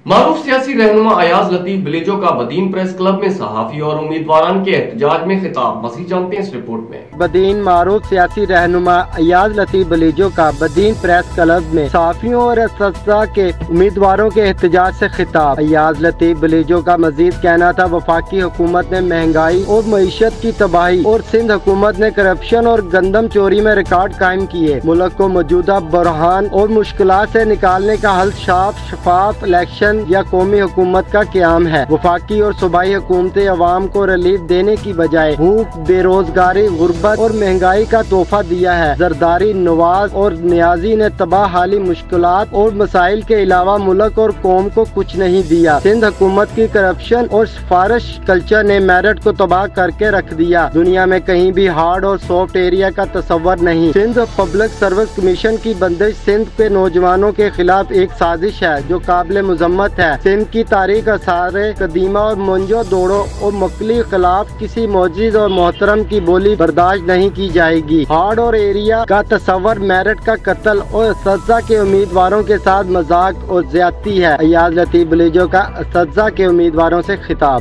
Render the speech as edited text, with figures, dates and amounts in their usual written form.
معروف سیاسی رہنما ایاز لطیف بلیجو کا بدین پریس کلب میں صحافی اور امیدواران کے احتجاج میں خطاب، مزید جانتے ہیں اس رپورٹ میں۔ بدین معروف سیاسی رہنما ایاز لطیف بلیجو کا بدین پریس کلب میں صحافیوں اور اساتذہ کے امیدواروں کے احتجاج سے خطاب۔ ایاز لطیف بلیجو کا مزید کہنا تھا، وفاقی حکومت نے مہنگائی اور معیشت کی تباہی اور سندھ حکومت نے کرپشن اور گندم چوری میں ریکارڈ قائم کیے۔ ملک کو موجودہ بحران اور مشکلات سے نکالنے کا حل شفاف الیکشن یا قومی حکومت کا قیام ہے۔ وفاقی اور صوبائی حکومتیں عوام کو ریلیف دینے کی بجائے بھوک، بے روزگاری، غربت اور مہنگائی کا تحفہ دیا ہے۔ زرداری، نواز اور نیازی نے تباہ حالی مشکلات اور مسائل کے علاوہ ملک اور قوم کو کچھ نہیں دیا۔ سندھ حکومت کی کرپشن اور سفارش کلچر نے میرٹ کو تباہ کر کے رکھ دیا۔ دنیا میں کہیں بھی ہارڈ اور سافٹ ایریا کا تصور نہیں۔ سندھ پبلک سروس کمیشن کی بندش سندھ کے نوجوانوں کے خلاف ایک سازش ہے جو قابل مذمت ہے۔ سندھ کی تاریخ آثار قدیمہ اور منجو دوڑوں اور مکلی خلاف کسی معجز اور محترم کی بولی برداشت نہیں کی جائے گی۔ ہارڈ اور ایریا کا تصور میرٹ کا قتل اور اساتذہ کے امیدواروں کے ساتھ مذاق اور زیادتی ہے۔ ایاز لطیف بلیجو کا اساتذہ کے امیدواروں سے خطاب۔